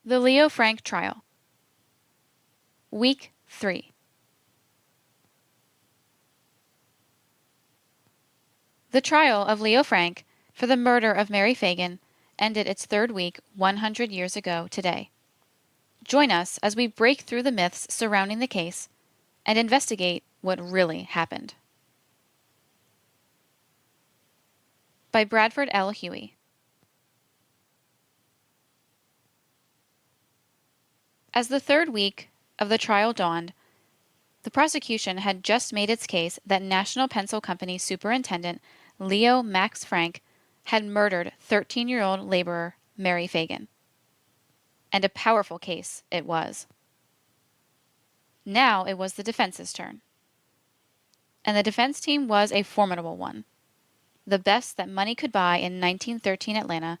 The Leo Frank Trial. Week 3. The trial of Leo Frank for the murder of Mary Phagan ended its third week 100 years ago today. Join us as we break through the myths surrounding the case and investigate what really happened. By Bradford L. Huey. As the third week of the trial dawned, the prosecution had just made its case that National Pencil Company Superintendent Leo Max Frank had murdered 13-year-old laborer Mary Phagan. And a powerful case it was. Now it was the defense's turn. And the defense team was a formidable one, the best that money could buy in 1913 Atlanta,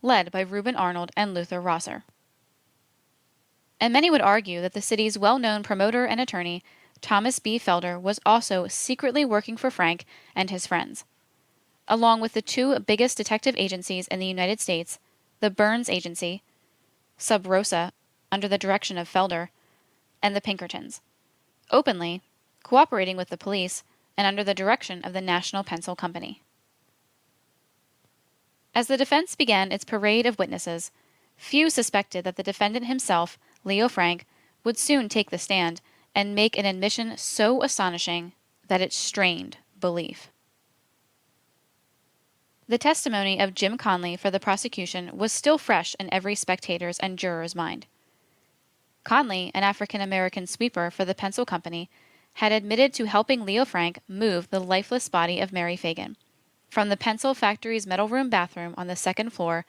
led by Reuben Arnold and Luther Rosser. And many would argue that the city's well-known promoter and attorney, Thomas B. Felder, was also secretly working for Frank and his friends, along with the two biggest detective agencies in the United States, the Burns Agency, Sub Rosa, under the direction of Felder, and the Pinkertons, openly cooperating with the police and under the direction of the National Pencil Company. As the defense began its parade of witnesses, few suspected that the defendant himself, Leo Frank, would soon take the stand and make an admission so astonishing that it strained belief. The testimony of Jim Conley for the prosecution was still fresh in every spectator's and juror's mind. Conley, an African-American sweeper for the pencil company, had admitted to helping Leo Frank move the lifeless body of Mary Phagan from the pencil factory's metal room bathroom on the second floor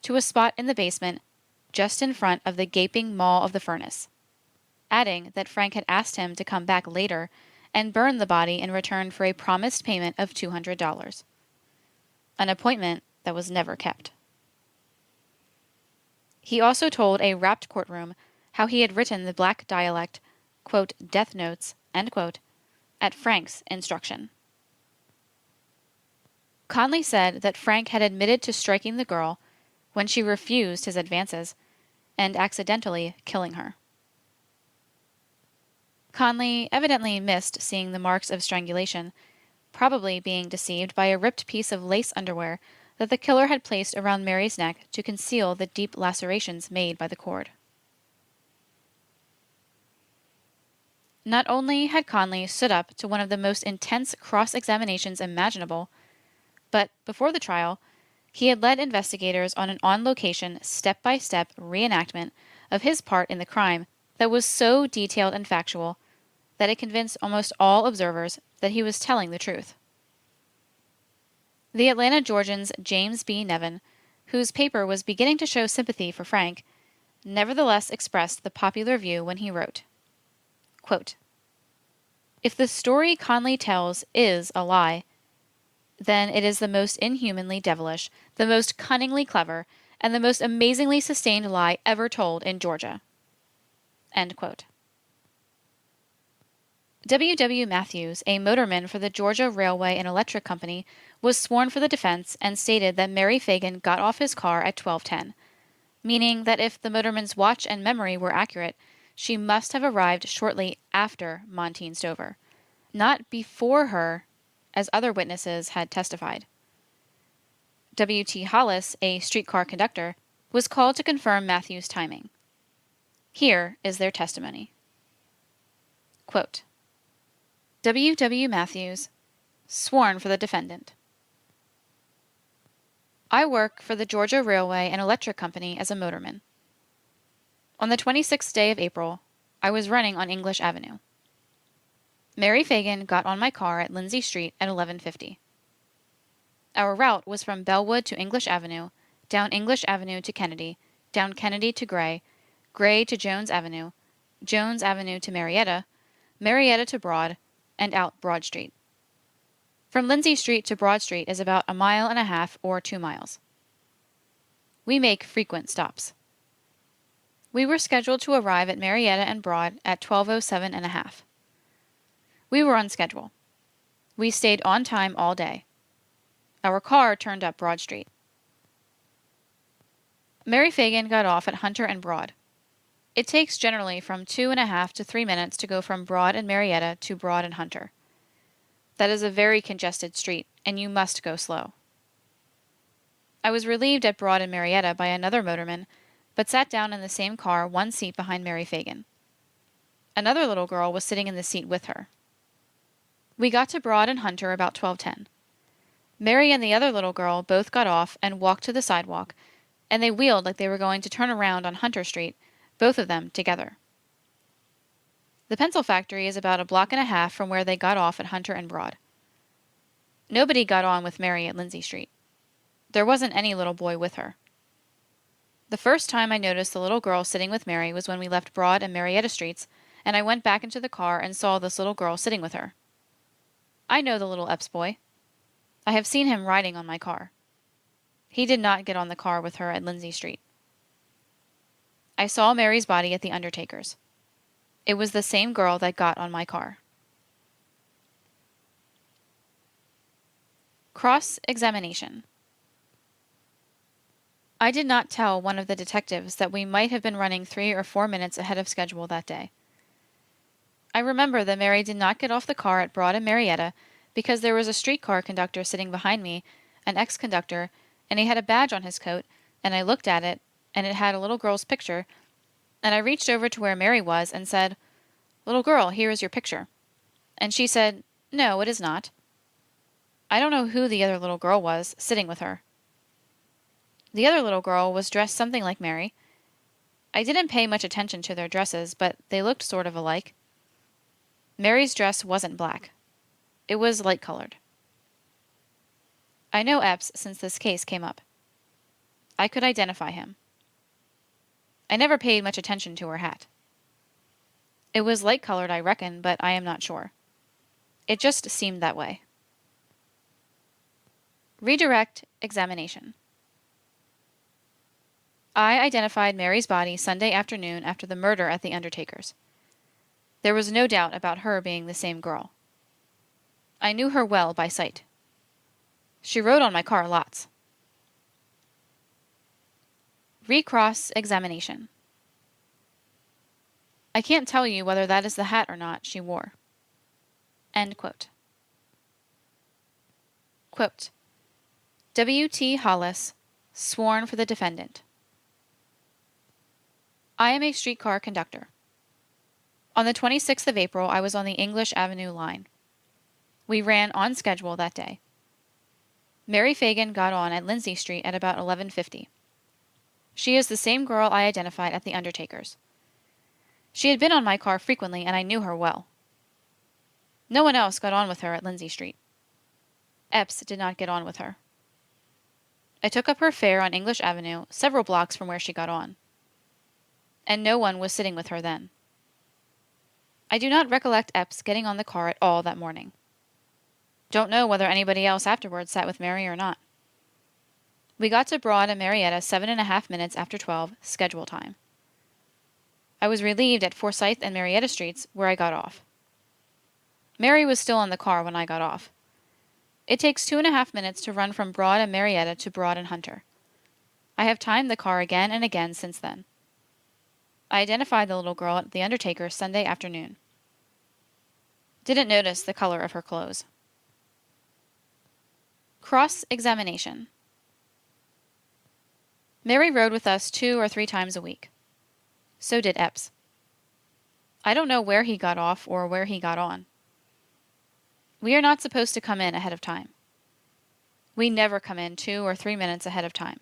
to a spot in the basement just in front of the gaping maw of the furnace, adding that Frank had asked him to come back later and burn the body in return for a promised payment of $200, an appointment that was never kept. He also told a rapt courtroom how he had written the black dialect, quote, death notes, end quote, at Frank's instruction. Conley said that Frank had admitted to striking the girl when she refused his advances and accidentally killing her. Conley evidently missed seeing the marks of strangulation, probably being deceived by a ripped piece of lace underwear that the killer had placed around Mary's neck to conceal the deep lacerations made by the cord. Not only had Conley stood up to one of the most intense cross-examinations imaginable, but before the trial, he had led investigators on an on-location, step-by-step reenactment of his part in the crime that was so detailed and factual that it convinced almost all observers that he was telling the truth. The Atlanta Georgian's James B. Nevin, whose paper was beginning to show sympathy for Frank, nevertheless expressed the popular view when he wrote, quote, "If the story Conley tells is a lie, then it is the most inhumanly devilish, the most cunningly clever, and the most amazingly sustained lie ever told in Georgia." End quote. W. W. Matthews, a motorman for the Georgia Railway and Electric Company, was sworn for the defense and stated that Mary Phagan got off his car at 12:10, meaning that if the motorman's watch and memory were accurate, she must have arrived shortly after Montine Stover, not before her, as other witnesses had testified. W. T. Hollis, a streetcar conductor, was called to confirm Matthews' timing. Here is their testimony. Quote, W. W. Matthews, sworn for the defendant. I work for the Georgia Railway and Electric Company as a motorman. On the 26th day of April, I was running on English Avenue. Mary Phagan got on my car at Lindsay Street at 11:50. Our route was from Bellwood to English Avenue, down English Avenue to Kennedy, down Kennedy to Gray, Gray to Jones Avenue to Marietta, Marietta to Broad, and out Broad Street. From Lindsay Street to Broad Street is about 1.5 miles or 2 miles. We make frequent stops. We were scheduled to arrive at Marietta and Broad at 12:07 We were on schedule. We stayed on time all day. Our car turned up Broad Street. Mary Phagan got off at Hunter and Broad. It takes generally from 2.5 to 3 minutes to go from Broad and Marietta to Broad and Hunter. That is a very congested street, and you must go slow. I was relieved at Broad and Marietta by another motorman, but sat down in the same car 1 seat behind Mary Phagan. Another little girl was sitting in the seat with her. We got to Broad and Hunter about 12:10. Mary and the other little girl both got off and walked to the sidewalk, and they wheeled like they were going to turn around on Hunter Street, both of them together. The pencil factory is about 1.5 blocks from where they got off at Hunter and Broad. Nobody got on with Mary at Lindsay Street. There wasn't any little boy with her. The first time I noticed the little girl sitting with Mary was when we left Broad and Marietta Streets, and I went back into the car and saw this little girl sitting with her. I know the little Epps boy. I have seen him riding on my car. He did not get on the car with her at Lindsay Street. I saw Mary's body at the undertaker's. It was the same girl that got on my car. Cross-examination. I did not tell one of the detectives that we might have been running 3 or 4 minutes ahead of schedule that day. I remember that Mary did not get off the car at Broad and Marietta because there was a streetcar conductor sitting behind me, an ex-conductor, and he had a badge on his coat, and I looked at it, and it had a little girl's picture, and I reached over to where Mary was and said, "Little girl, here is your picture." And she said, "No, it is not." I don't know who the other little girl was, sitting with her. The other little girl was dressed something like Mary. I didn't pay much attention to their dresses, but they looked sort of alike. Mary's dress wasn't black. It was light-colored. I know Epps since this case came up. I could identify him. I never paid much attention to her hat. It was light-colored, I reckon, but I am not sure. It just seemed that way. Redirect examination. I identified Mary's body Sunday afternoon after the murder at the undertaker's. There was no doubt about her being the same girl. I knew her well by sight. She rode on my car lots. Recross examination. I can't tell you whether that is the hat or not she wore. End quote. Quote, W.T. Hollis, sworn for the defendant. I am a streetcar conductor. On the 26th of April, I was on the English Avenue line. We ran on schedule that day. Mary Phagan got on at Lindsay Street at about 11:50. She is the same girl I identified at the undertaker's. She had been on my car frequently, and I knew her well. No one else got on with her at Lindsay Street. Epps did not get on with her. I took up her fare on English Avenue, several blocks from where she got on. And no one was sitting with her then. I do not recollect Epps getting on the car at all that morning. Don't know whether anybody else afterwards sat with Mary or not. We got to Broad and Marietta 7.5 minutes after 12, schedule time. I was relieved at Forsyth and Marietta Streets, where I got off. Mary was still in the car when I got off. It takes 2.5 minutes to run from Broad and Marietta to Broad and Hunter. I have timed the car again and again since then. I identified the little girl at the undertaker's Sunday afternoon. Didn't notice the color of her clothes. Cross-examination. Mary rode with us 2 or 3 times a week. So did Epps. I don't know where he got off or where he got on. We are not supposed to come in ahead of time. We never come in 2 or 3 minutes ahead of time.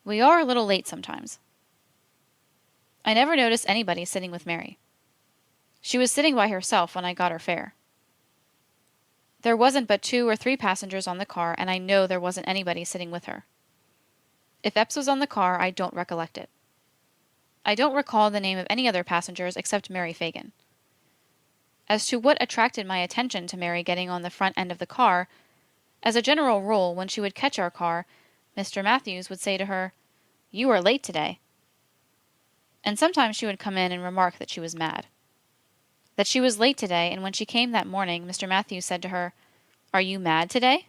We are a little late sometimes. I never noticed anybody sitting with Mary. She was sitting by herself when I got her fare. There wasn't but 2 or 3 passengers on the car, and I know there wasn't anybody sitting with her. If Epps was on the car, I don't recollect it. I don't recall the name of any other passengers except Mary Phagan. As to what attracted my attention to Mary getting on the front end of the car, as a general rule, when she would catch our car, Mr. Matthews would say to her, "You are late today." And sometimes she would come in and remark that she was mad. That she was late today, and when she came that morning, Mr. Matthews said to her, "Are you mad today?"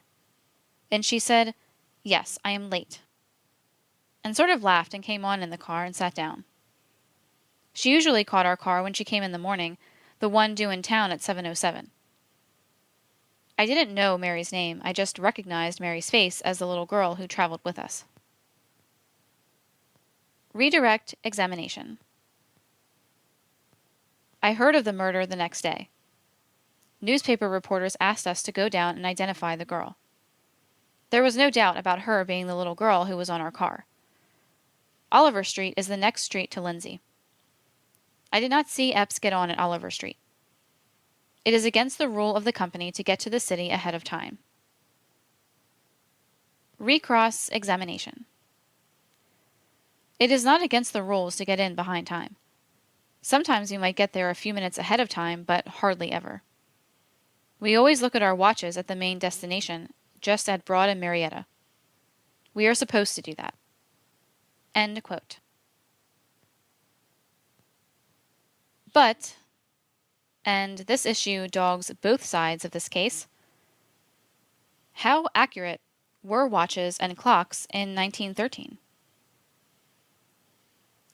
And she said, "Yes, I am late." and sort of laughed and came on in the car and sat down. She usually caught our car when she came in the morning, the one due in town at 7:07. I didn't know Mary's name, I just recognized Mary's face as the little girl who traveled with us. Redirect examination. I heard of the murder the next day. Newspaper reporters asked us to go down and identify the girl. There was no doubt about her being the little girl who was on our car. Oliver Street is the next street to Lindsay. I did not see Epps get on at Oliver Street. It is against the rule of the company to get to the city ahead of time. Recross examination. It is not against the rules to get in behind time. Sometimes we might get there a few minutes ahead of time, but hardly ever. We always look at our watches at the main destination, just at Broad and Marietta. We are supposed to do that. End quote. But, and this issue dogs both sides of this case, how accurate were watches and clocks in 1913?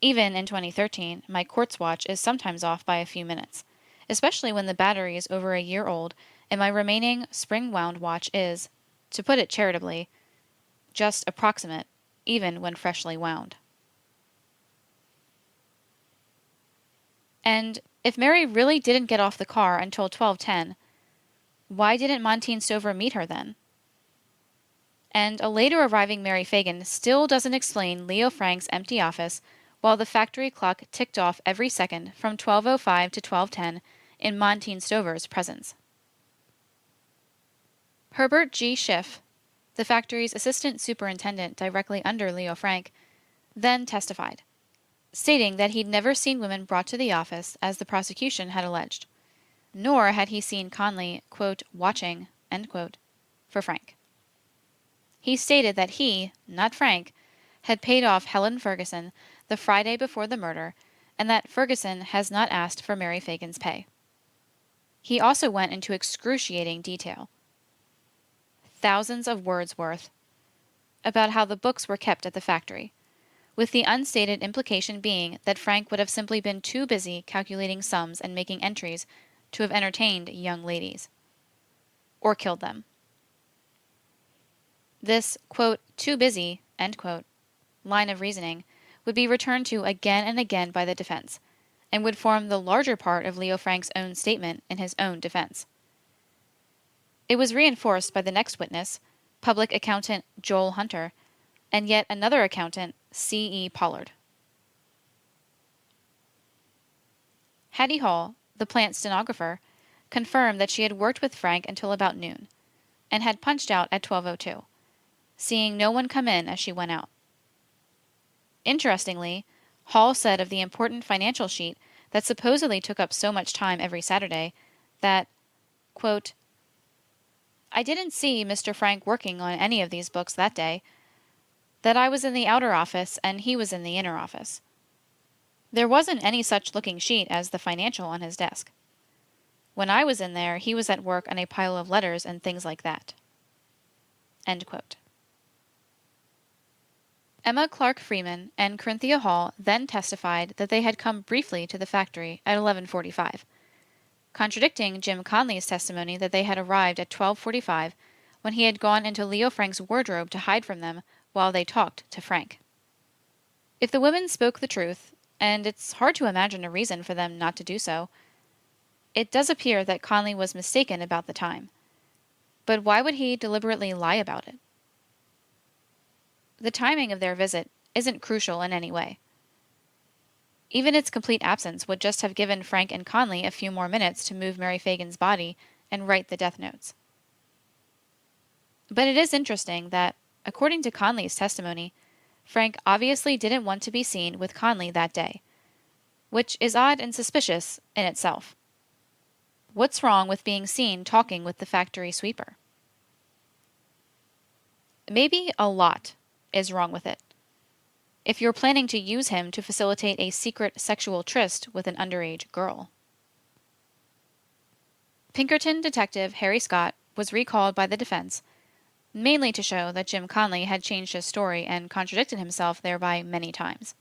Even in 2013, my quartz watch is sometimes off by a few minutes, especially when the battery is over a year old and my remaining spring-wound watch is, to put it charitably, just approximate, even when freshly wound. And if Mary really didn't get off the car until 12:10, why didn't Montine Stover meet her then? And a later arriving Mary Phagan still doesn't explain Leo Frank's empty office while the factory clock ticked off every second from 12:05 to 12:10 in Montine Stover's presence. Herbert G. Schiff, the factory's assistant superintendent directly under Leo Frank, then testified, stating that he'd never seen women brought to the office as the prosecution had alleged, nor had he seen Conley, quote, watching, end quote, for Frank. He stated that he, not Frank, had paid off Helen Ferguson the Friday before the murder, and that Ferguson has not asked for Mary Phagan's pay. He also went into excruciating detail, thousands of words worth, about how the books were kept at the factory, with the unstated implication being that Frank would have simply been too busy calculating sums and making entries to have entertained young ladies, or killed them. This, quote, too busy, end quote, line of reasoning would be returned to again and again by the defense, and would form the larger part of Leo Frank's own statement in his own defense. It was reinforced by the next witness, public accountant Joel Hunter, and yet another accountant, C.E. Pollard. Hattie Hall, the plant stenographer, confirmed that she had worked with Frank until about noon, and had punched out at 12:02, seeing no one come in as she went out. Interestingly, Hall said of the important financial sheet that supposedly took up so much time every Saturday that, quote, I didn't see Mr. Frank working on any of these books that day, that I was in the outer office and he was in the inner office. There wasn't any such looking sheet as the financial on his desk. When I was in there, he was at work on a pile of letters and things like that. End quote. Emma Clark Freeman and Corinthia Hall then testified that they had come briefly to the factory at 11:45, contradicting Jim Conley's testimony that they had arrived at 12:45 when he had gone into Leo Frank's wardrobe to hide from them while they talked to Frank. If the women spoke the truth, and it's hard to imagine a reason for them not to do so, it does appear that Conley was mistaken about the time. But why would he deliberately lie about it? The timing of their visit isn't crucial in any way. Even its complete absence would just have given Frank and Conley a few more minutes to move Mary Phagan's body and write the death notes. But it is interesting that, according to Conley's testimony, Frank obviously didn't want to be seen with Conley that day, which is odd and suspicious in itself. What's wrong with being seen talking with the factory sweeper? Maybe a lot is wrong with it. If you're planning to use him to facilitate a secret sexual tryst with an underage girl. Pinkerton detective Harry Scott was recalled by the defense, mainly to show that Jim Conley had changed his story and contradicted himself thereby many times.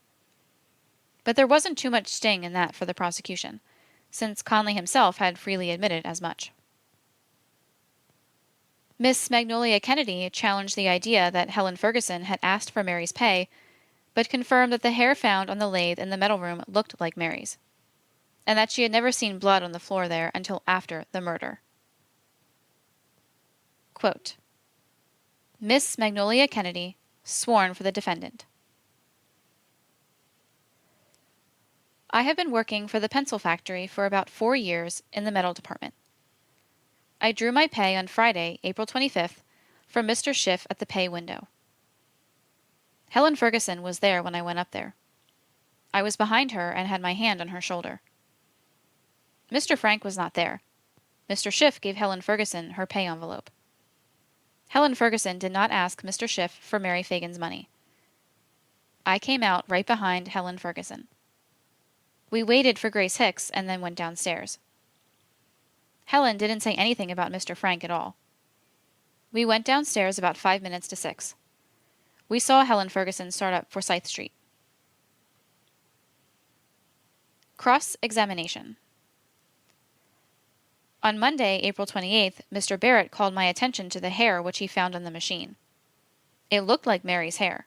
But there wasn't too much sting in that for the prosecution, since Conley himself had freely admitted as much. Miss Magnolia Kennedy challenged the idea that Helen Ferguson had asked for Mary's pay, but confirmed that the hair found on the lathe in the metal room looked like Mary's, and that she had never seen blood on the floor there until after the murder. Quote, Miss Magnolia Kennedy, sworn for the defendant. I have been working for the pencil factory for about 4 years in the metal department. I drew my pay on Friday, April 25th, from Mr. Schiff at the pay window. Helen Ferguson was there when I went up there. I was behind her and had my hand on her shoulder. Mr. Frank was not there. Mr. Schiff gave Helen Ferguson her pay envelope. Helen Ferguson did not ask Mr. Schiff for Mary Phagan's money. I came out right behind Helen Ferguson. We waited for Grace Hicks and then went downstairs. Helen didn't say anything about Mr. Frank at all. We went downstairs about 5 minutes to 6. We saw Helen Ferguson start up Forsyth Street. Cross-examination. On Monday, April 28th, Mr. Barrett called my attention to the hair which he found on the machine. It looked like Mary's hair.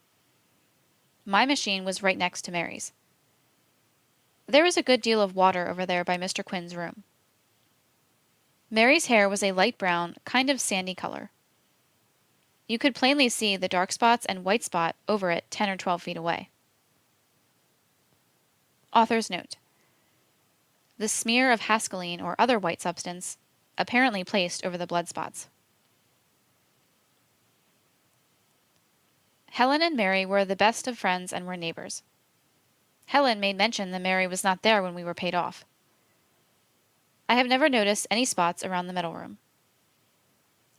My machine was right next to Mary's. There was a good deal of water over there by Mr. Quinn's room. Mary's hair was a light brown, kind of sandy color. You could plainly see the dark spots and white spot over it 10 or 12 feet away. Author's note. The smear of hascaline or other white substance apparently placed over the blood spots. Helen and Mary were the best of friends and were neighbors. Helen made mention that Mary was not there when we were paid off. I have never noticed any spots around the metal room.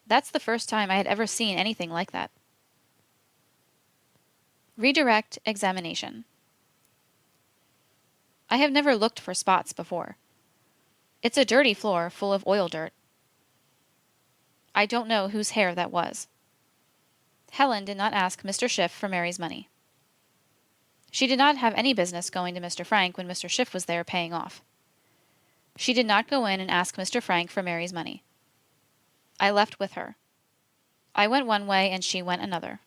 That's the first time I had ever seen anything like that. Redirect examination. I have never looked for spots before. It's a dirty floor full of oil dirt. I don't know whose hair that was. Helen did not ask Mr. Schiff for Mary's money. She did not have any business going to Mr. Frank when Mr. Schiff was there paying off. She did not go in and ask Mr. Frank for Mary's money. I left with her. I went one way and she went another.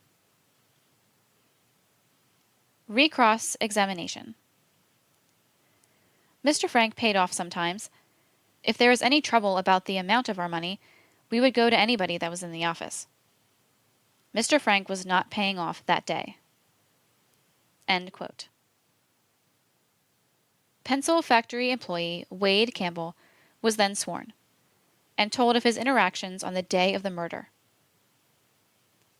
Recross examination. Mr. Frank paid off sometimes. If there was any trouble about the amount of our money, we would go to anybody that was in the office. Mr. Frank was not paying off that day. End quote. Pencil factory employee Wade Campbell was then sworn, and told of his interactions on the day of the murder.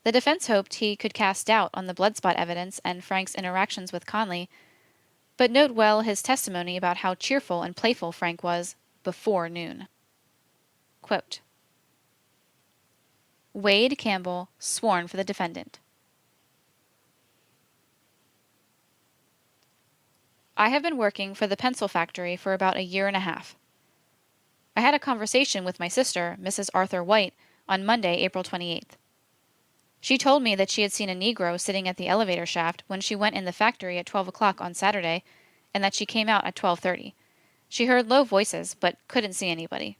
The defense hoped he could cast doubt on the blood spot evidence and Frank's interactions with Conley, but note well his testimony about how cheerful and playful Frank was before noon. Quote, Wade Campbell, sworn for the defendant. I have been working for the pencil factory for about a year and a half. I had a conversation with my sister, Mrs. Arthur White, on Monday, April 28th. She told me that she had seen a Negro sitting at the elevator shaft when she went in the factory at 12 o'clock on Saturday, and that she came out at 12:30. She heard low voices, but couldn't see anybody.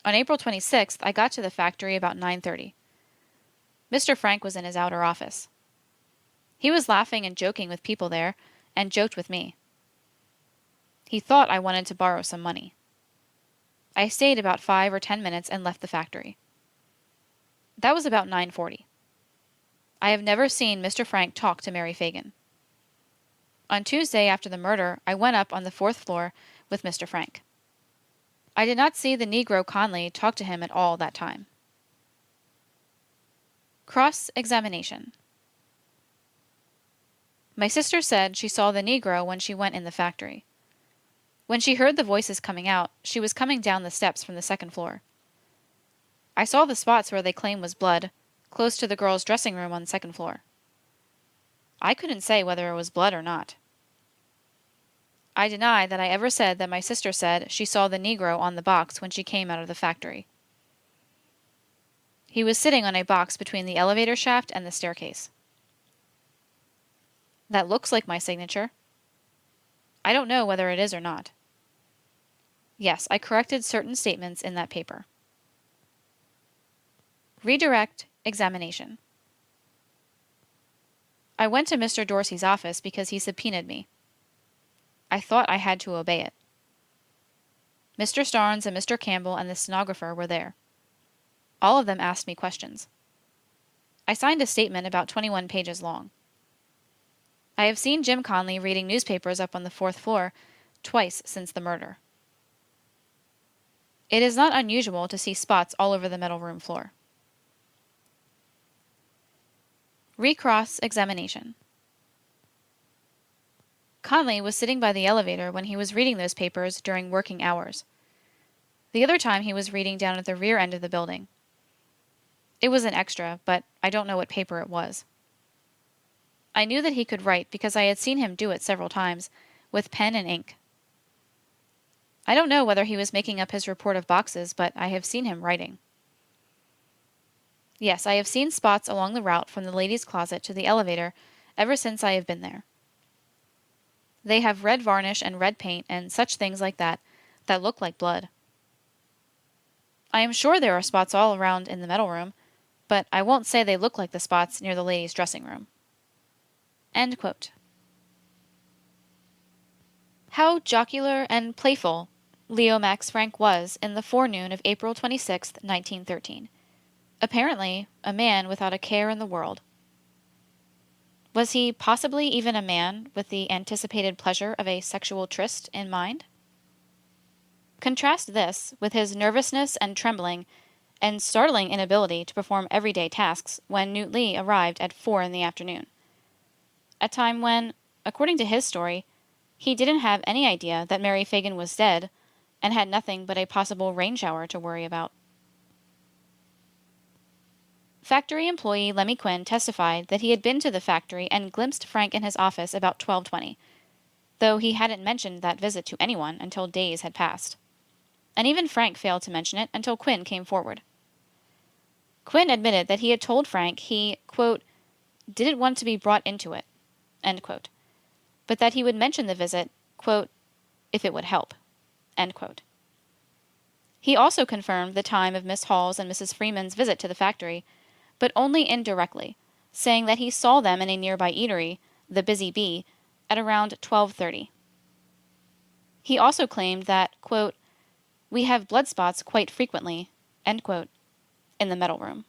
On April 26th, I got to the factory about 9:30. Mr. Frank was in his outer office. He was laughing and joking with people there, and joked with me. He thought I wanted to borrow some money. I stayed about 5 or 10 minutes and left the factory. That was about 9:40. I have never seen Mr. Frank talk to Mary Phagan. On Tuesday after the murder, I went up on the 4th floor with Mr. Frank. I did not see the Negro Conley talk to him at all that time. Cross-examination. My sister said she saw the Negro when she went in the factory. When she heard the voices coming out, she was coming down the steps from the 2nd floor. I saw the spots where they claim was blood, close to the girls' dressing room on the 2nd floor. I couldn't say whether it was blood or not. I deny that I ever said that my sister said she saw the Negro on the box when she came out of the factory. He was sitting on a box between the elevator shaft and the staircase. That looks like my signature. I don't know whether it is or not. Yes, I corrected certain statements in that paper. Redirect examination. I went to Mr. Dorsey's office because he subpoenaed me. I thought I had to obey it. Mr. Starnes and Mr. Campbell and the stenographer were there. All of them asked me questions. I signed a statement about 21 pages long. I have seen Jim Conley reading newspapers up on the 4th floor twice since the murder. It is not unusual to see spots all over the metal room floor. Recross examination. Conley was sitting by the elevator when he was reading those papers during working hours. The other time he was reading down at the rear end of the building. It was an extra, but I don't know what paper it was. I knew that he could write because I had seen him do it several times, with pen and ink. I don't know whether he was making up his report of boxes, but I have seen him writing. Yes, I have seen spots along the route from the ladies' closet to the elevator ever since I have been there. They have red varnish and red paint and such things like that look like blood. I am sure there are spots all around in the metal room, but I won't say they look like the spots near the ladies' dressing room. End quote. How jocular and playful Leo Max Frank was in the forenoon of April 26, 1913. Apparently, a man without a care in the world. Was he possibly even a man with the anticipated pleasure of a sexual tryst in mind? Contrast this with his nervousness and trembling and startling inability to perform everyday tasks when Newt Lee arrived at 4 in the afternoon. A time when, according to his story, he didn't have any idea that Mary Phagan was dead and had nothing but a possible rain shower to worry about. Factory employee Lemmy Quinn testified that he had been to the factory and glimpsed Frank in his office about 12:20, though he hadn't mentioned that visit to anyone until days had passed. And even Frank failed to mention it until Quinn came forward. Quinn admitted that he had told Frank he, quote, didn't want to be brought into it, end quote, but that he would mention the visit, quote, if it would help, end quote. He also confirmed the time of Miss Hall's and Mrs. Freeman's visit to the factory, but only indirectly, saying that he saw them in a nearby eatery, the Busy Bee, at around 12:30. He also claimed that, quote, we have blood spots quite frequently, end quote, in the metal room.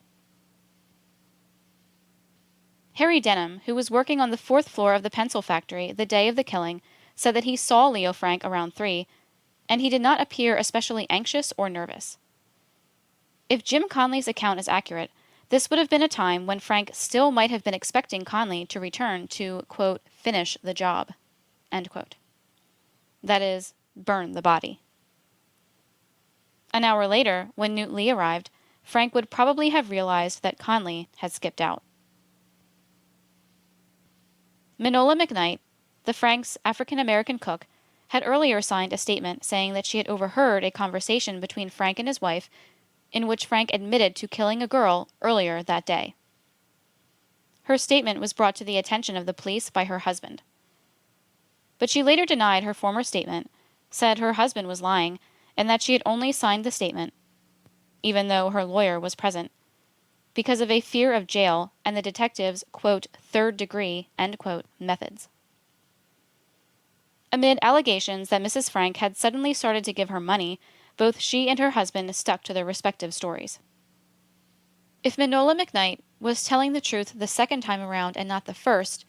Harry Denham, who was working on the 4th floor of the pencil factory the day of the killing, said that he saw Leo Frank around 3, and he did not appear especially anxious or nervous. If Jim Conley's account is accurate, this would have been a time when Frank still might have been expecting Conley to return to, quote, finish the job, end quote. That is, burn the body. An hour later, when Newt Lee arrived, Frank would probably have realized that Conley had skipped out. Minola McKnight, the Franks' African-American cook, had earlier signed a statement saying that she had overheard a conversation between Frank and his wife in which Frank admitted to killing a girl earlier that day. Her statement was brought to the attention of the police by her husband. But she later denied her former statement, said her husband was lying, and that she had only signed the statement, even though her lawyer was present, because of a fear of jail and the detective's, quote, third degree, end quote, methods. Amid allegations that Mrs. Frank had suddenly started to give her money, both she and her husband stuck to their respective stories. If Minola McKnight was telling the truth the second time around and not the first,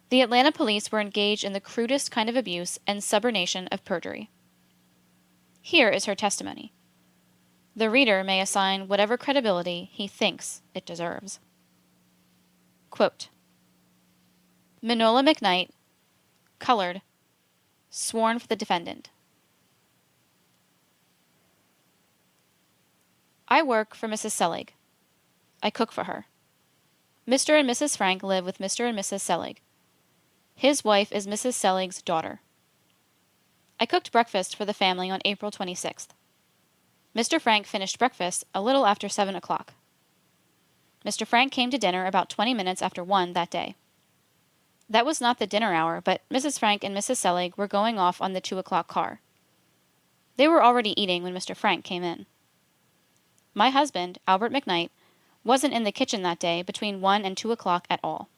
the Atlanta police were engaged in the crudest kind of abuse and subornation of perjury. Here is her testimony. The reader may assign whatever credibility he thinks it deserves. Quote, Minola McKnight, colored, sworn for the defendant. I work for Mrs. Selig. I cook for her. Mr. and Mrs. Frank live with Mr. and Mrs. Selig. His wife is Mrs. Selig's daughter. I cooked breakfast for the family on April 26th. Mr. Frank finished breakfast a little after 7 o'clock. Mr. Frank came to dinner about 20 minutes after 1 that day. That was not the dinner hour, but Mrs. Frank and Mrs. Selig were going off on the 2 o'clock car. They were already eating when Mr. Frank came in. My husband, Albert McKnight, wasn't in the kitchen that day between 1 and 2 o'clock at all.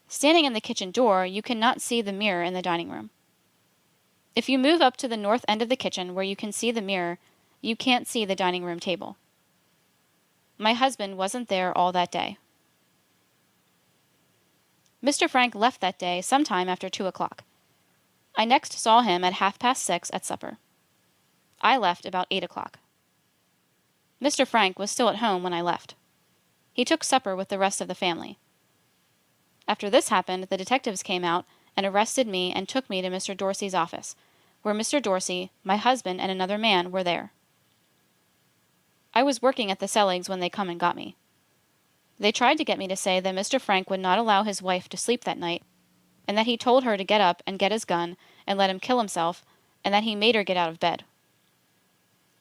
Standing in the kitchen door, you cannot see the mirror in the dining room. If you move up to the north end of the kitchen where you can see the mirror, you can't see the dining room table. My husband wasn't there all that day. Mr. Frank left that day sometime after 2 o'clock. I next saw him at 6:30 at supper. I left about 8 o'clock. Mr. Frank was still at home when I left. He took supper with the rest of the family. After this happened, the detectives came out and arrested me and took me to Mr. Dorsey's office, where Mr. Dorsey, my husband, and another man were there. I was working at the Seligs when they come and got me. They tried to get me to say that Mr. Frank would not allow his wife to sleep that night, and that he told her to get up and get his gun and let him kill himself, and that he made her get out of bed.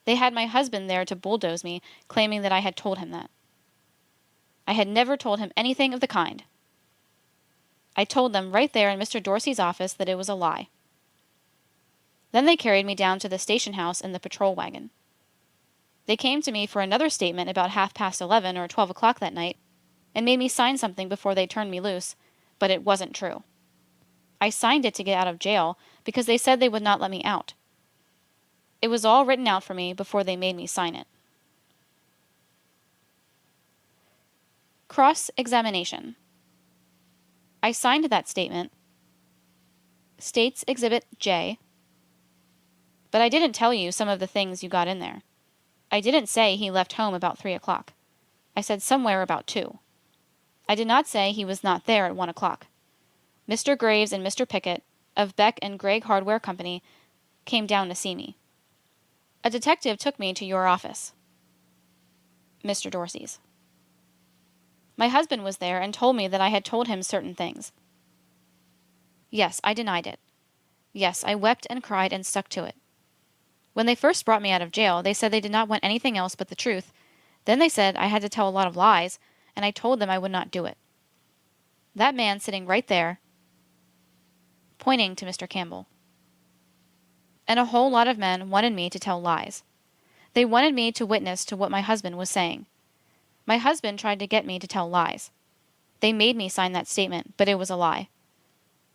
They had my husband there to bulldoze me, claiming that I had told him that. I had never told him anything of the kind. I told them right there in Mr. Dorsey's office that it was a lie. Then they carried me down to the station house in the patrol wagon. They came to me for another statement about 11:30 or 12 o'clock that night, and made me sign something before they turned me loose, but it wasn't true. I signed it to get out of jail because they said they would not let me out. It was all written out for me before they made me sign it. Cross-examination. I signed that statement, State's Exhibit J, but I didn't tell you some of the things you got in there. I didn't say he left home about 3 o'clock. I said somewhere about 2. I did not say he was not there at 1 o'clock. Mr. Graves and Mr. Pickett, of Beck and Gregg Hardware Company, came down to see me. A detective took me to your office, Mr. Dorsey's. My husband was there and told me that I had told him certain things. Yes, I denied it. Yes, I wept and cried and stuck to it. When they first brought me out of jail, they said they did not want anything else but the truth. Then they said I had to tell a lot of lies, and I told them I would not do it. That man sitting right there, pointing to Mr. Campbell, and a whole lot of men wanted me to tell lies. They wanted me to witness to what my husband was saying. My husband tried to get me to tell lies. They made me sign that statement, but it was a lie.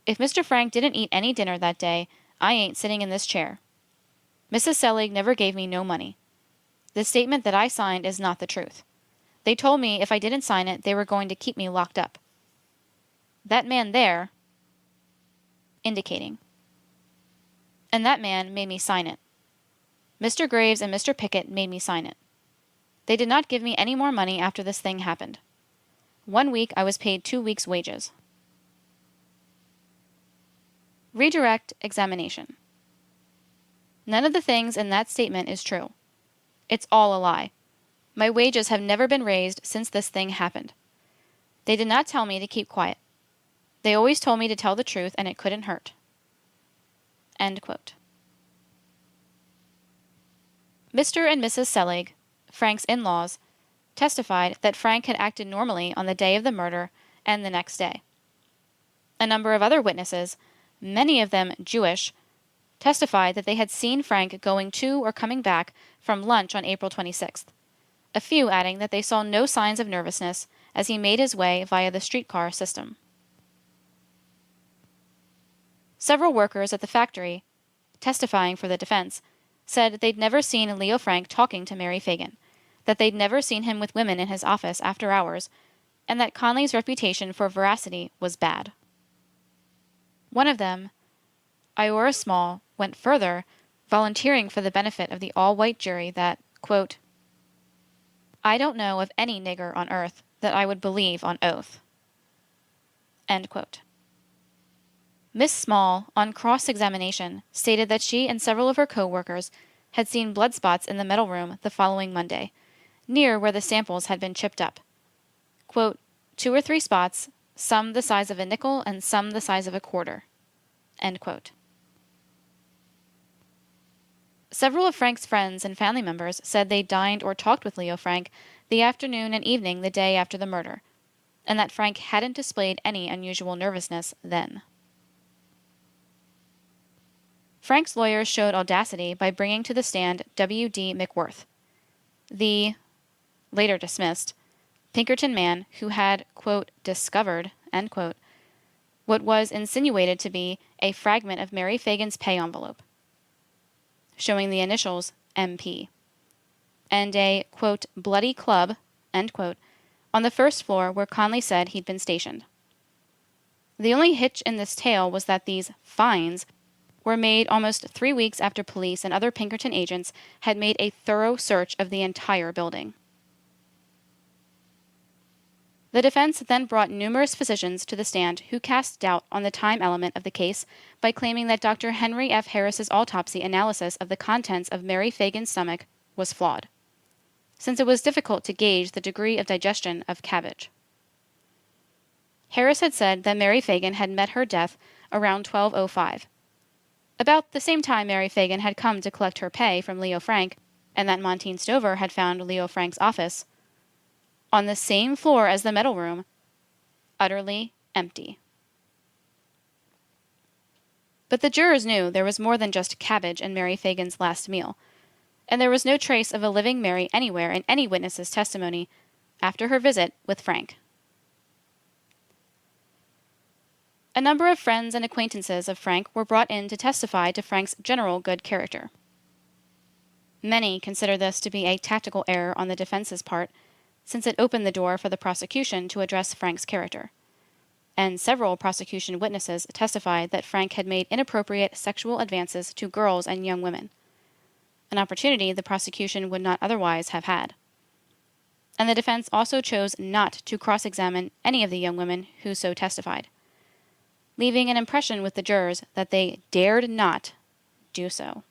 If Mr. Frank didn't eat any dinner that day, I ain't sitting in this chair. Mrs. Selig never gave me no money. The statement that I signed is not the truth. They told me if I didn't sign it, they were going to keep me locked up. That man there, indicating, and that man made me sign it. Mr. Graves and Mr. Pickett made me sign it. They did not give me any more money after this thing happened. 1 week I was paid 2 weeks' wages. Redirect examination. None of the things in that statement is true. It's all a lie. My wages have never been raised since this thing happened. They did not tell me to keep quiet. They always told me to tell the truth and it couldn't hurt. End quote. Mr. and Mrs. Selig, Frank's in-laws, testified that Frank had acted normally on the day of the murder and the next day. A number of other witnesses, many of them Jewish, testified that they had seen Frank going to or coming back from lunch on April 26th, a few adding that they saw no signs of nervousness as he made his way via the streetcar system. Several workers at the factory, testifying for the defense, said they'd never seen Leo Frank talking to Mary Phagan, that they'd never seen him with women in his office after hours, and that Conley's reputation for veracity was bad. One of them, Iora Small, went further, volunteering for the benefit of the all-white jury that, quote, "I don't know of any nigger on earth that I would believe on oath." End quote. Miss Small, on cross-examination, stated that she and several of her co-workers had seen blood spots in the metal room the following Monday, near where the samples had been chipped up. Quote, 2 or 3 spots, some the size of a nickel and some the size of a quarter. End quote. Several of Frank's friends and family members said they dined or talked with Leo Frank the afternoon and evening the day after the murder, and that Frank hadn't displayed any unusual nervousness then. Frank's lawyers showed audacity by bringing to the stand W.D. McWhirth, the, later dismissed, Pinkerton man who had, quote, discovered, end quote, what was insinuated to be a fragment of Mary Phagan's pay envelope, showing the initials MP, and a, quote, bloody club, end quote, on the first floor where Conley said he'd been stationed. The only hitch in this tale was that these finds were made almost 3 weeks after police and other Pinkerton agents had made a thorough search of the entire building. The defense then brought numerous physicians to the stand who cast doubt on the time element of the case by claiming that Dr. Henry F. Harris's autopsy analysis of the contents of Mary Phagan's stomach was flawed, since it was difficult to gauge the degree of digestion of cabbage. Harris had said that Mary Phagan had met her death around 12:05, about the same time Mary Phagan had come to collect her pay from Leo Frank, and that Montine Stover had found Leo Frank's office on the same floor as the metal room, utterly empty. But the jurors knew there was more than just cabbage in Mary Phagan's last meal, and there was no trace of a living Mary anywhere in any witness's testimony after her visit with Frank. A number of friends and acquaintances of Frank were brought in to testify to Frank's general good character. Many consider this to be a tactical error on the defense's part, since it opened the door for the prosecution to address Frank's character, and several prosecution witnesses testified that Frank had made inappropriate sexual advances to girls and young women, an opportunity the prosecution would not otherwise have had. And the defense also chose not to cross-examine any of the young women who so testified, leaving an impression with the jurors that they dared not do so.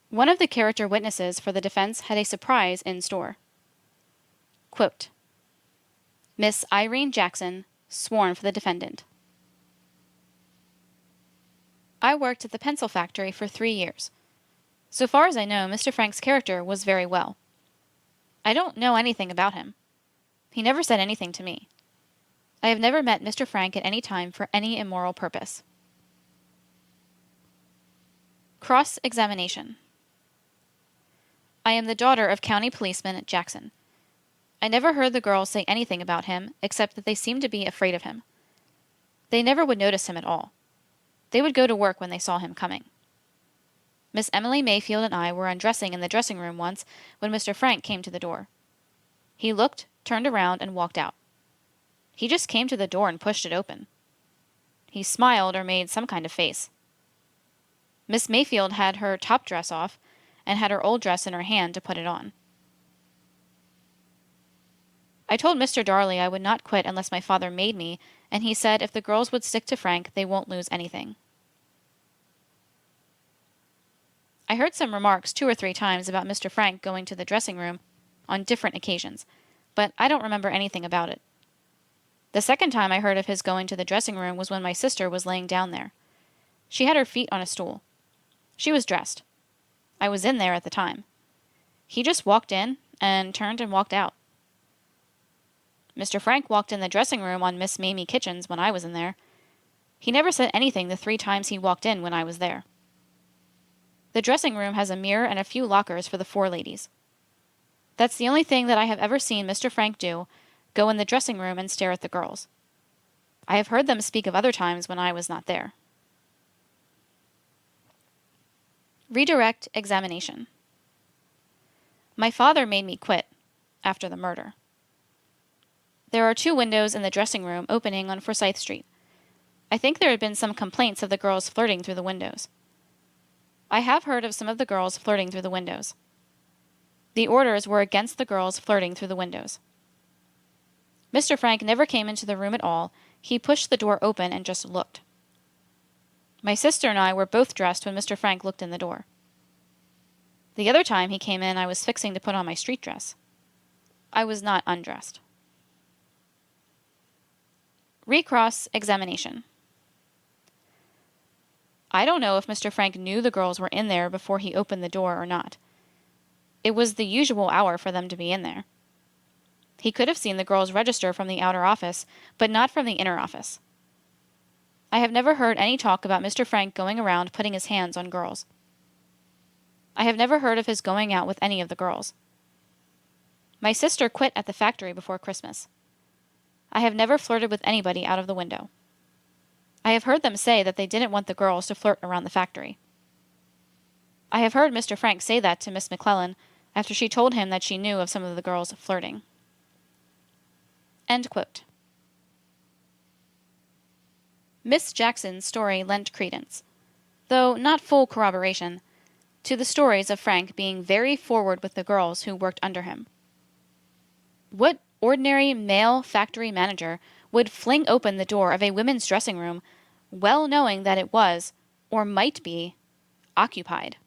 One of the character witnesses for the defense had a surprise in store. Quote, Miss Irene Jackson, sworn for the defendant. I worked at the pencil factory for 3 years. So far as I know, Mr. Frank's character was very well. I don't know anything about him. He never said anything to me. I have never met Mr. Frank at any time for any immoral purpose. Cross-examination. I am the daughter of County Policeman Jackson. I never heard the girls say anything about him except that they seemed to be afraid of him. They never would notice him at all. They would go to work when they saw him coming. Miss Emily Mayfield and I were undressing in the dressing room once when Mr. Frank came to the door. He looked, turned around, and walked out. He just came to the door and pushed it open. He smiled or made some kind of face. Miss Mayfield had her top dress off and had her old dress in her hand to put it on. I told Mr. Darley I would not quit unless my father made me, and he said if the girls would stick to Frank, they won't lose anything. I heard some remarks 2 or 3 times about Mr. Frank going to the dressing room on different occasions, but I don't remember anything about it. The second time I heard of his going to the dressing room was when my sister was laying down there. She had her feet on a stool. She was dressed. I was in there at the time. He just walked in and turned and walked out. Mr. Frank walked in the dressing room on Miss Mamie Kitchens when I was in there. He never said anything the 3 times he walked in when I was there. The dressing room has a mirror and a few lockers for the 4 ladies. That's the only thing that I have ever seen Mr. Frank do, go in the dressing room and stare at the girls. I have heard them speak of other times when I was not there. Redirect examination. My father made me quit after the murder. There are 2 windows in the dressing room opening on Forsyth Street. I think there had been some complaints of the girls flirting through the windows. I have heard of some of the girls flirting through the windows. The orders were against the girls flirting through the windows. Mr. Frank never came into the room at all. He pushed the door open and just looked. My sister and I were both dressed when Mr. Frank looked in the door. The other time he came in, I was fixing to put on my street dress. I was not undressed. Recross examination. I don't know if Mr. Frank knew the girls were in there before he opened the door or not. It was the usual hour for them to be in there. He could have seen the girls register from the outer office, but not from the inner office. I have never heard any talk about Mr. Frank going around putting his hands on girls. I have never heard of his going out with any of the girls. My sister quit at the factory before Christmas. I have never flirted with anybody out of the window. I have heard them say that they didn't want the girls to flirt around the factory. I have heard Mr. Frank say that to Miss McClellan after she told him that she knew of some of the girls flirting. End quote. Miss Jackson's story lent credence, though not full corroboration, to the stories of Frank being very forward with the girls who worked under him. What ordinary male factory manager would fling open the door of a women's dressing room, well knowing that it was, or might be, occupied?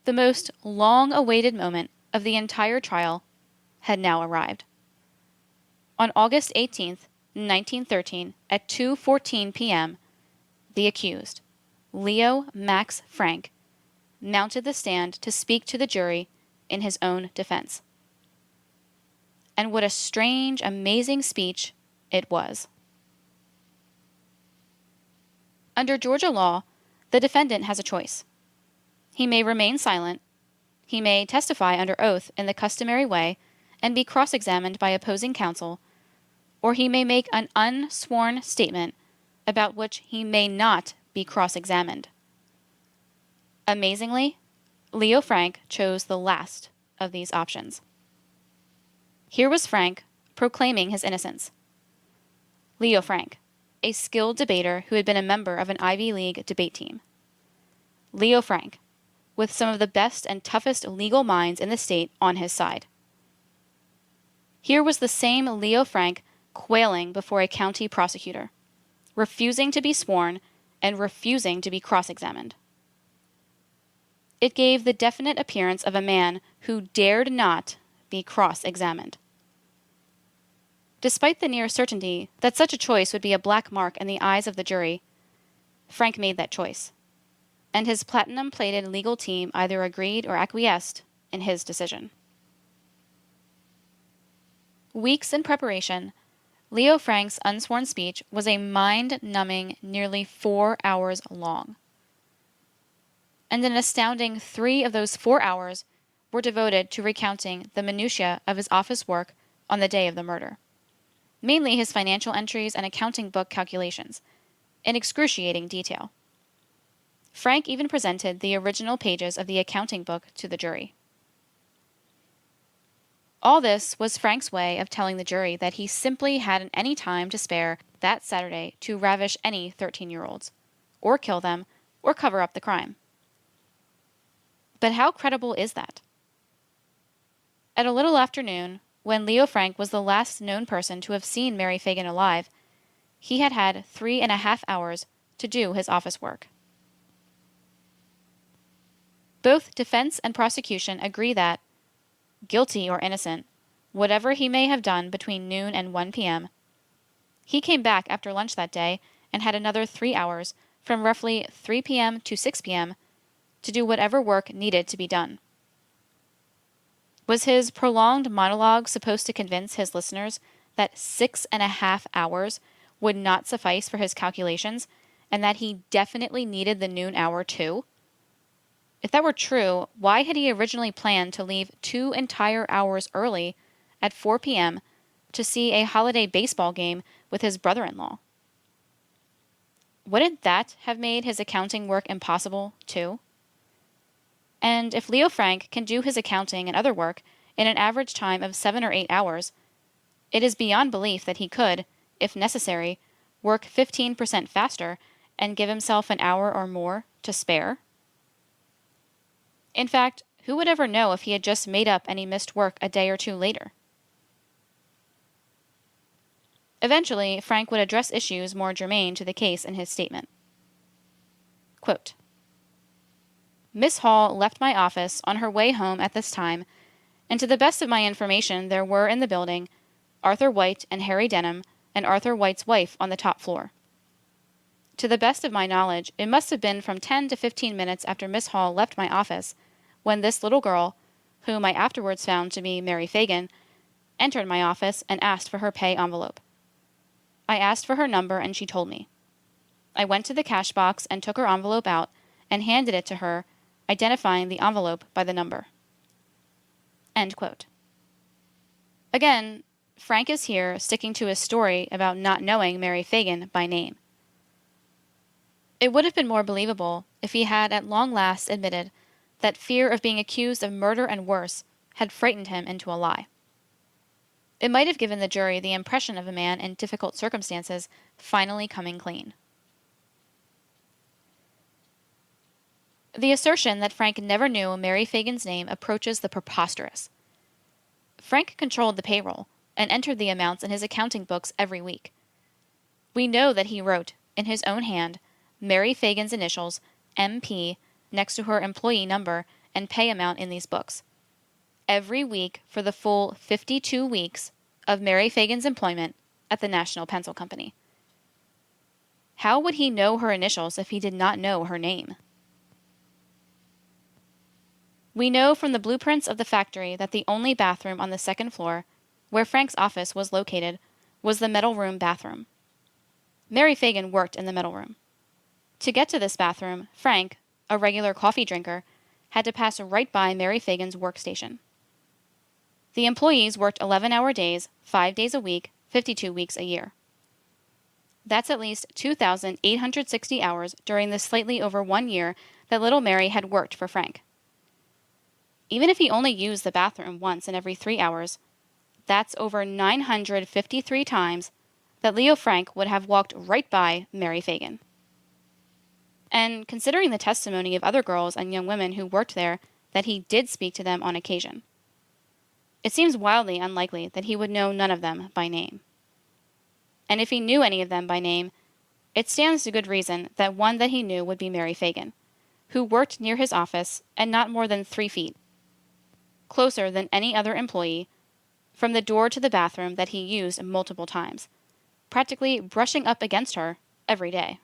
The most long-awaited moment of the entire trial had now arrived. On August 18th, 1913, at 2:14 p.m., the accused, Leo Max Frank, mounted the stand to speak to the jury in his own defense. And what a strange, amazing speech it was. Under Georgia law, the defendant has a choice. He may remain silent, he may testify under oath in the customary way and be cross-examined by opposing counsel, or he may make an unsworn statement about which he may not be cross-examined. Amazingly, Leo Frank chose the last of these options. Here was Frank proclaiming his innocence. Leo Frank, a skilled debater who had been a member of an Ivy League debate team. Leo Frank, with some of the best and toughest legal minds in the state on his side. Here was the same Leo Frank quailing before a county prosecutor, refusing to be sworn and refusing to be cross-examined. It gave the definite appearance of a man who dared not be cross-examined. Despite the near certainty that such a choice would be a black mark in the eyes of the jury, Frank made that choice, and his platinum-plated legal team either agreed or acquiesced in his decision. Weeks in preparation, Leo Frank's unsworn speech was a mind-numbing nearly 4 hours long. And an astounding 3 of those 4 hours were devoted to recounting the minutiae of his office work on the day of the murder, mainly his financial entries and accounting book calculations, in excruciating detail. Frank even presented the original pages of the accounting book to the jury. All this was Frank's way of telling the jury that he simply hadn't any time to spare that Saturday to ravish any 13-year-olds, or kill them, or cover up the crime. But how credible is that? At a little after noon, when Leo Frank was the last known person to have seen Mary Phagan alive, he had had 3.5 hours to do his office work. Both defense and prosecution agree that, guilty or innocent, whatever he may have done between noon and 1 p.m., he came back after lunch that day and had another 3 hours, from roughly 3 p.m. to 6 p.m., to do whatever work needed to be done. Was his prolonged monologue supposed to convince his listeners that 6.5 hours would not suffice for his calculations, and that he definitely needed the noon hour too? If that were true, why had he originally planned to leave 2 entire hours early at 4 p.m. to see a holiday baseball game with his brother-in-law? Wouldn't that have made his accounting work impossible, too? And if Leo Frank can do his accounting and other work in an average time of 7 or 8 hours, it is beyond belief that he could, if necessary, work 15% faster and give himself an hour or more to spare. In fact, who would ever know if he had just made up any missed work a day or two later? Eventually, Frank would address issues more germane to the case in his statement. Quote, Miss Hall left my office on her way home at this time, and to the best of my information there were in the building Arthur White and Harry Denham, and Arthur White's wife on the top floor. To the best of my knowledge, it must have been from 10 to 15 minutes after Miss Hall left my office when this little girl, whom I afterwards found to be Mary Phagan, entered my office and asked for her pay envelope. I asked for her number and she told me. I went to the cash box and took her envelope out and handed it to her, identifying the envelope by the number. End quote. Again, Frank is here sticking to his story about not knowing Mary Phagan by name. It would have been more believable if he had at long last admitted that fear of being accused of murder and worse had frightened him into a lie. It might have given the jury the impression of a man in difficult circumstances finally coming clean. The assertion that Frank never knew Mary Phagan's name approaches the preposterous. Frank controlled the payroll and entered the amounts in his accounting books every week. We know that he wrote, in his own hand, Mary Phagan's initials, MP, next to her employee number and pay amount in these books, every week for the full 52 weeks of Mary Phagan's employment at the National Pencil Company. How would he know her initials if he did not know her name? We know from the blueprints of the factory that the only bathroom on the second floor, where Frank's office was located, was the metal room bathroom. Mary Phagan worked in the metal room. To get to this bathroom, Frank, a regular coffee drinker, had to pass right by Mary Phagan's workstation. The employees worked 11-hour days, 5 days a week, 52 weeks a year. That's at least 2,860 hours during the slightly over 1 year that little Mary had worked for Frank. Even if he only used the bathroom once in every 3 hours, that's over 953 times that Leo Frank would have walked right by Mary Phagan. And considering the testimony of other girls and young women who worked there that he did speak to them on occasion, it seems wildly unlikely that he would know none of them by name. And if he knew any of them by name, it stands to good reason that one that he knew would be Mary Phagan, who worked near his office and not more than 3 feet, closer than any other employee, from the door to the bathroom that he used multiple times, practically brushing up against her every day.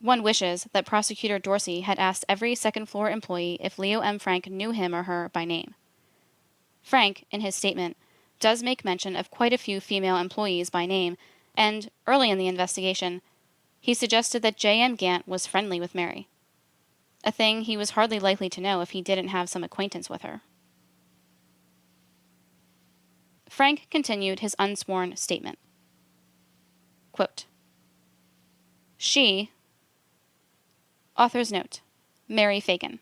One wishes that Prosecutor Dorsey had asked every second-floor employee if Leo M. Frank knew him or her by name. Frank, in his statement, does make mention of quite a few female employees by name, and, early in the investigation, he suggested that J.M. Gant was friendly with Mary, a thing he was hardly likely to know if he didn't have some acquaintance with her. Frank continued his unsworn statement. Quote, she, author's note, Mary Phagan,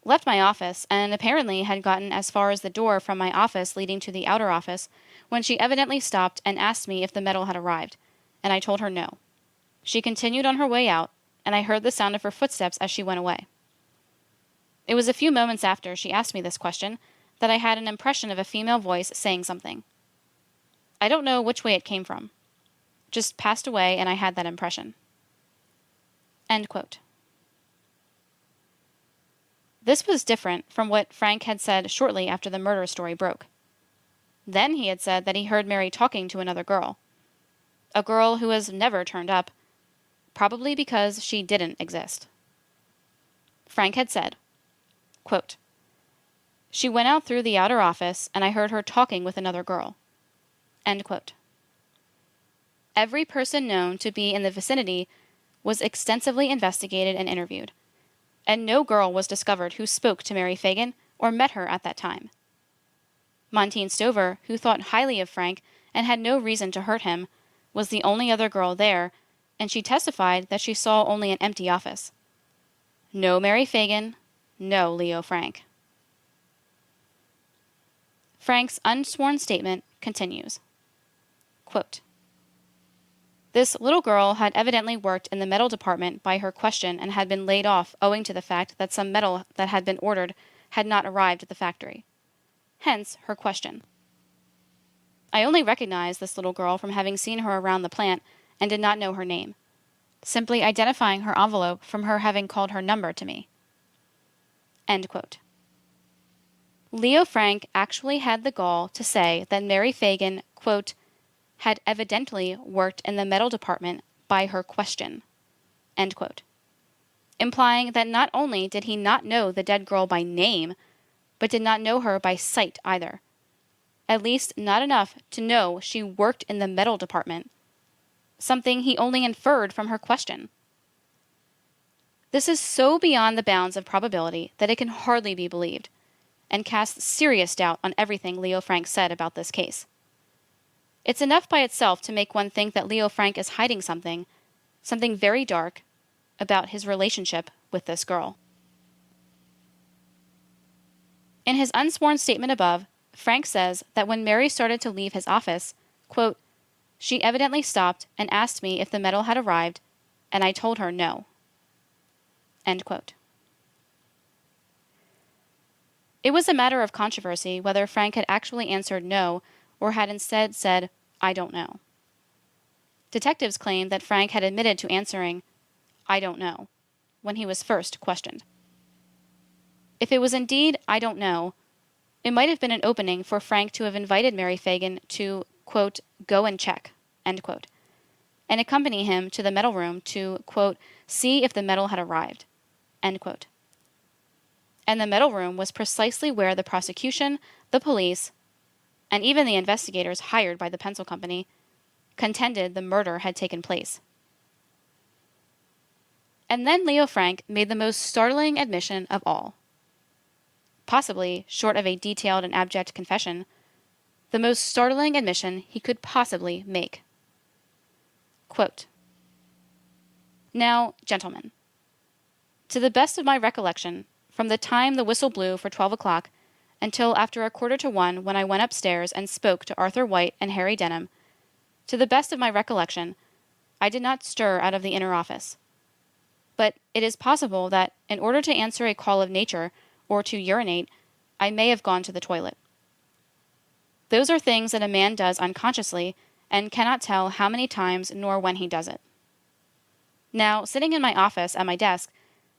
left my office and apparently had gotten as far as the door from my office leading to the outer office when she evidently stopped and asked me if the metal had arrived, and I told her no. She continued on her way out, and I heard the sound of her footsteps as she went away. It was a few moments after she asked me this question that I had an impression of a female voice saying something. I don't know which way it came from. Just passed away and I had that impression. End quote. This was different from what Frank had said shortly after the murder story broke. Then he had said that he heard Mary talking to another girl. A girl who has never turned up, probably because she didn't exist. Frank had said, quote, she went out through the outer office and I heard her talking with another girl. End quote. Every person known to be in the vicinity was extensively investigated and interviewed, and no girl was discovered who spoke to Mary Phagan or met her at that time. Montine Stover, who thought highly of Frank and had no reason to hurt him, was the only other girl there, and she testified that she saw only an empty office. No Mary Phagan, no Leo Frank. Frank's unsworn statement continues. Quote, this little girl had evidently worked in the metal department by her question and had been laid off owing to the fact that some metal that had been ordered had not arrived at the factory. Hence her question. I only recognized this little girl from having seen her around the plant and did not know her name, simply identifying her envelope from her having called her number to me. End quote. Leo Frank actually had the gall to say that Mary Phagan, quote, had evidently worked in the metal department by her question, end quote, implying that not only did he not know the dead girl by name, but did not know her by sight either. At least not enough to know she worked in the metal department, something he only inferred from her question. This is so beyond the bounds of probability that it can hardly be believed, and casts serious doubt on everything Leo Frank said about this case. It's enough by itself to make one think that Leo Frank is hiding something very dark, about his relationship with this girl. In his unsworn statement above, Frank says that when Mary started to leave his office, quote, she evidently stopped and asked me if the medal had arrived, and I told her no. End quote. It was a matter of controversy whether Frank had actually answered no or had instead said, I don't know. Detectives claimed that Frank had admitted to answering, I don't know, when he was first questioned. If it was indeed I don't know, it might have been an opening for Frank to have invited Mary Phagan to, quote, go and check, end quote, and accompany him to the medal room to, quote, see if the medal had arrived, end quote. And the medal room was precisely where the prosecution, the police, and even the investigators hired by the pencil company contended the murder had taken place. And then Leo Frank made the most startling admission of all. Possibly, short of a detailed and abject confession, the most startling admission he could possibly make. Quote, now, gentlemen, to the best of my recollection, from the time the whistle blew for 12 o'clock until after 1:45 when I went upstairs and spoke to Arthur White and Harry Denham, to the best of my recollection, I did not stir out of the inner office. But it is possible that, in order to answer a call of nature or to urinate, I may have gone to the toilet. Those are things that a man does unconsciously and cannot tell how many times nor when he does it. Now, sitting in my office at my desk,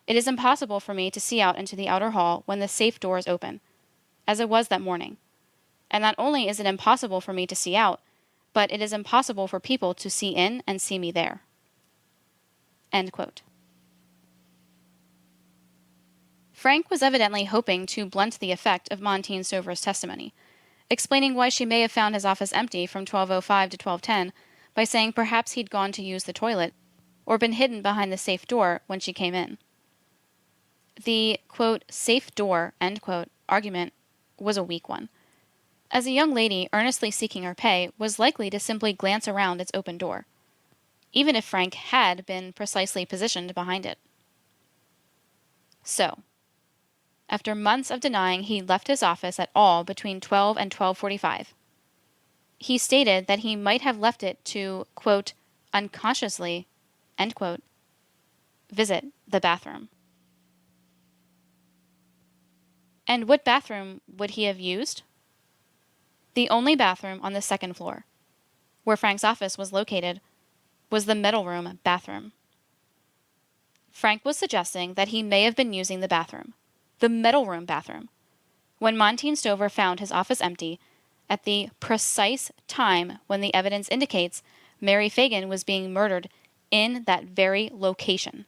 it is impossible for me to see out into the outer hall when the safe door is open, as it was that morning. And not only is it impossible for me to see out, but it is impossible for people to see in and see me there. End quote. Frank was evidently hoping to blunt the effect of Montine Stover's testimony, explaining why she may have found his office empty from 12:05 to 12:10 by saying perhaps he'd gone to use the toilet or been hidden behind the safe door when she came in. The, quote, safe door, end quote, argument was a weak one, as a young lady earnestly seeking her pay was likely to simply glance around its open door, even if Frank had been precisely positioned behind it. So, after months of denying he left his office at all between 12 and 12:45, he stated that he might have left it to, quote, unconsciously, end quote, visit the bathroom. And what bathroom would he have used? The only bathroom on the second floor, where Frank's office was located, was the medal room bathroom. Frank was suggesting that he may have been using the bathroom, the medal room bathroom, when Montine Stover found his office empty at the precise time when the evidence indicates Mary Phagan was being murdered in that very location.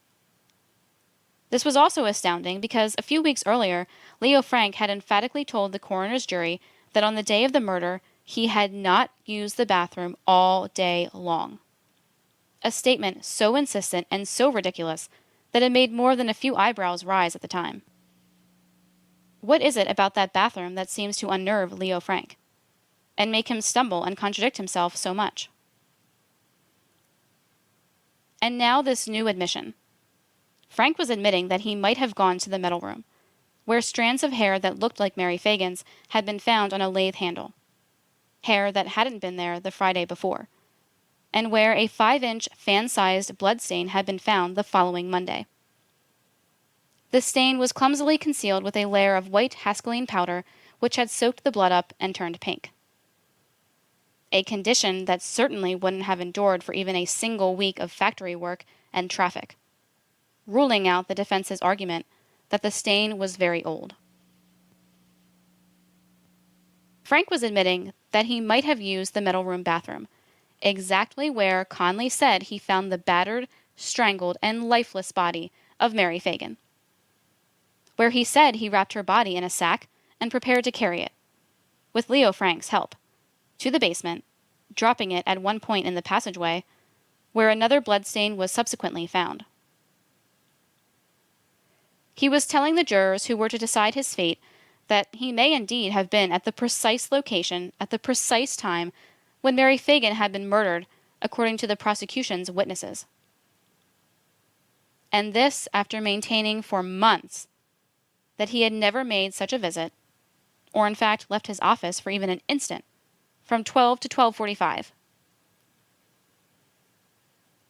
This was also astounding because a few weeks earlier, Leo Frank had emphatically told the coroner's jury that on the day of the murder, he had not used the bathroom all day long. A statement so insistent and so ridiculous that it made more than a few eyebrows rise at the time. What is it about that bathroom that seems to unnerve Leo Frank and make him stumble and contradict himself so much? And now this new admission. Frank was admitting that he might have gone to the medal room, where strands of hair that looked like Mary Phagan's had been found on a lathe handle, hair that hadn't been there the Friday before, and where a 5-inch fan-sized blood stain had been found the following Monday. The stain was clumsily concealed with a layer of white hascaline powder which had soaked the blood up and turned pink. A condition that certainly wouldn't have endured for even a single week of factory work and traffic, ruling out the defense's argument that the stain was very old. Frank was admitting that he might have used the middle room bathroom, exactly where Conley said he found the battered, strangled, and lifeless body of Mary Phagan, where he said he wrapped her body in a sack and prepared to carry it, with Leo Frank's help, to the basement, dropping it at one point in the passageway, where another bloodstain was subsequently found. He was telling the jurors who were to decide his fate that he may indeed have been at the precise location at the precise time when Mary Phagan had been murdered, according to the prosecution's witnesses. And this after maintaining for months that he had never made such a visit, or in fact left his office for even an instant, from 12 to 12:45.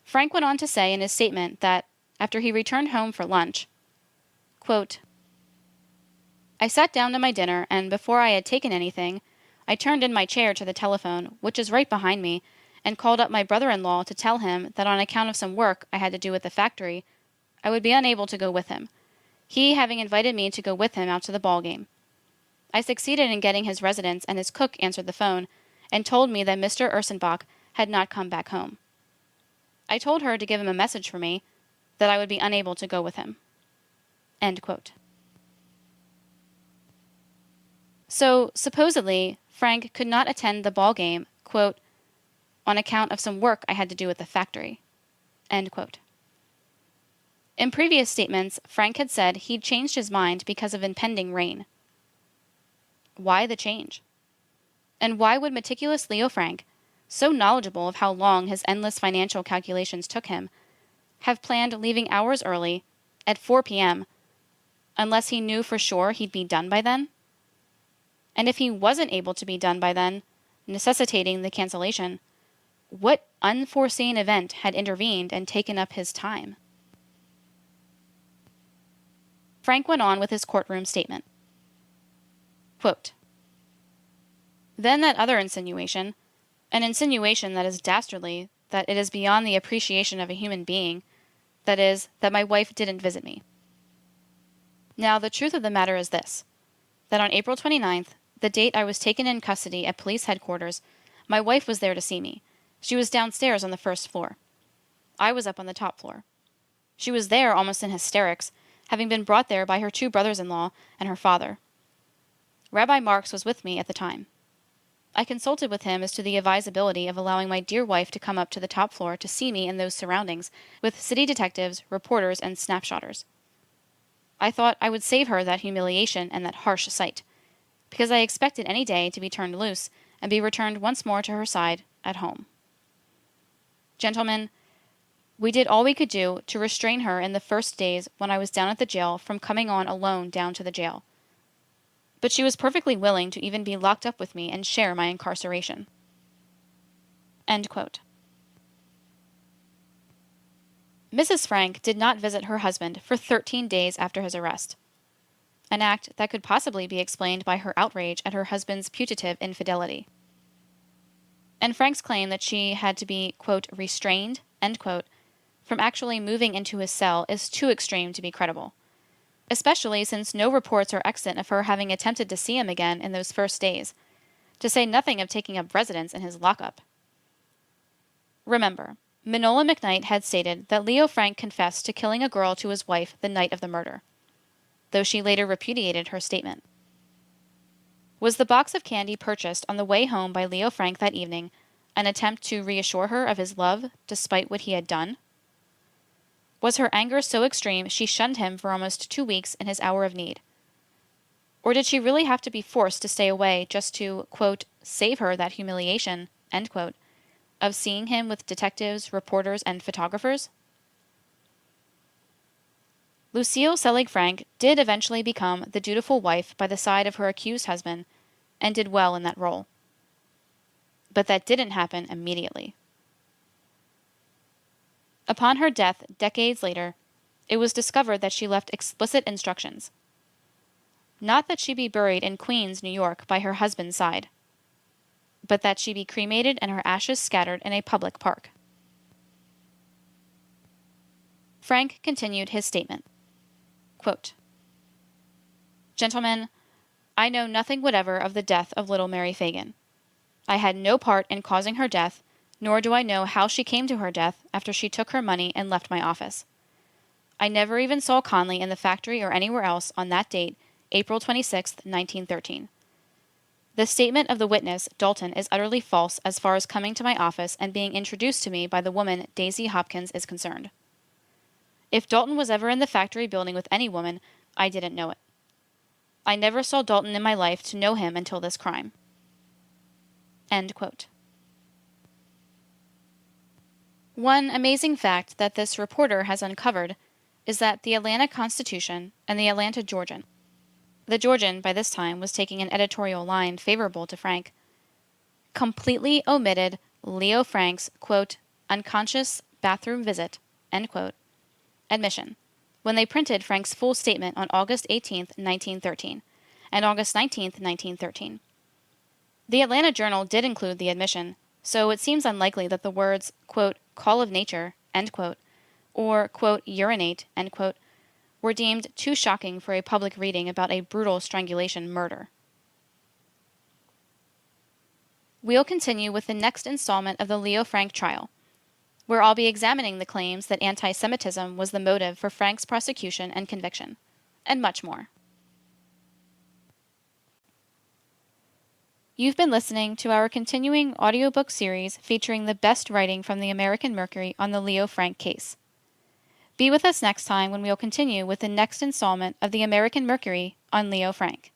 Frank went on to say in his statement that, after he returned home for lunch, quote, "I sat down to my dinner, and before I had taken anything, I turned in my chair to the telephone, which is right behind me, and called up my brother-in-law to tell him that on account of some work I had to do at the factory, I would be unable to go with him, he having invited me to go with him out to the ball game. I succeeded in getting his residence, and his cook answered the phone and told me that Mr. Ursenbach had not come back home. I told her to give him a message for me, that I would be unable to go with him." End quote. So, supposedly, Frank could not attend the ball game, quote, "on account of some work I had to do at the factory." End quote. In previous statements, Frank had said he'd changed his mind because of impending rain. Why the change? And why would meticulous Leo Frank, so knowledgeable of how long his endless financial calculations took him, have planned leaving hours early, at 4 p.m., unless he knew for sure he'd be done by then? And if he wasn't able to be done by then, necessitating the cancellation, what unforeseen event had intervened and taken up his time? Frank went on with his courtroom statement. Quote, "Then that other insinuation, an insinuation that is dastardly, that it is beyond the appreciation of a human being, that is, that my wife didn't visit me. Now, the truth of the matter is this, that on April 29th, the date I was taken in custody at police headquarters, my wife was there to see me. She was downstairs on the first floor. I was up on the top floor. She was there almost in hysterics, having been brought there by her 2 brothers-in-law and her father. Rabbi Marks was with me at the time. I consulted with him as to the advisability of allowing my dear wife to come up to the top floor to see me in those surroundings, with city detectives, reporters, and snapshotters. I thought I would save her that humiliation and that harsh sight, because I expected any day to be turned loose and be returned once more to her side at home. Gentlemen, we did all we could do to restrain her in the first days when I was down at the jail from coming on alone down to the jail. But she was perfectly willing to even be locked up with me and share my incarceration." End quote. Mrs. Frank did not visit her husband for 13 days after his arrest, an act that could possibly be explained by her outrage at her husband's putative infidelity. And Frank's claim that she had to be, quote, "restrained," end quote, from actually moving into his cell is too extreme to be credible, especially since no reports are extant of her having attempted to see him again in those first days, to say nothing of taking up residence in his lockup. Remember, Manola McKnight had stated that Leo Frank confessed to killing a girl to his wife the night of the murder, though she later repudiated her statement. Was the box of candy purchased on the way home by Leo Frank that evening an attempt to reassure her of his love despite what he had done? Was her anger so extreme she shunned him for almost 2 weeks in his hour of need? Or did she really have to be forced to stay away just to, quote, "save her that humiliation," end quote, of seeing him with detectives, reporters, and photographers? Lucille Selig Frank did eventually become the dutiful wife by the side of her accused husband, and did well in that role. But that didn't happen immediately. Upon her death decades later, it was discovered that she left explicit instructions. Not that she be buried in Queens, New York, by her husband's side, but that she be cremated and her ashes scattered in a public park. Frank continued his statement. Quote, "Gentlemen, I know nothing whatever of the death of little Mary Phagan. I had no part in causing her death, nor do I know how she came to her death after she took her money and left my office. I never even saw Conley in the factory or anywhere else on that date, April 26, 1913. The statement of the witness, Dalton, is utterly false as far as coming to my office and being introduced to me by the woman, Daisy Hopkins, is concerned. If Dalton was ever in the factory building with any woman, I didn't know it. I never saw Dalton in my life to know him until this crime. End quote. One amazing fact that this reporter has uncovered is that the Atlanta Constitution and the Atlanta Georgian — the Georgian, by this time, was taking an editorial line favorable to Frank — completely omitted Leo Frank's, quote, unconscious bathroom visit, end quote, admission, when they printed Frank's full statement on August 18, 1913, and August 19, 1913. The Atlanta Journal did include the admission, so it seems unlikely that the words, quote, call of nature, end quote, or, quote, urinate, end quote, were deemed too shocking for a public reading about a brutal strangulation murder. We'll continue with the next installment of the Leo Frank trial, where I'll be examining the claims that anti-Semitism was the motive for Frank's prosecution and conviction, and much more. You've been listening to our continuing audiobook series featuring the best writing from the American Mercury on the Leo Frank case. Be with us next time when we'll continue with the next installment of the American Mercury on Leo Frank.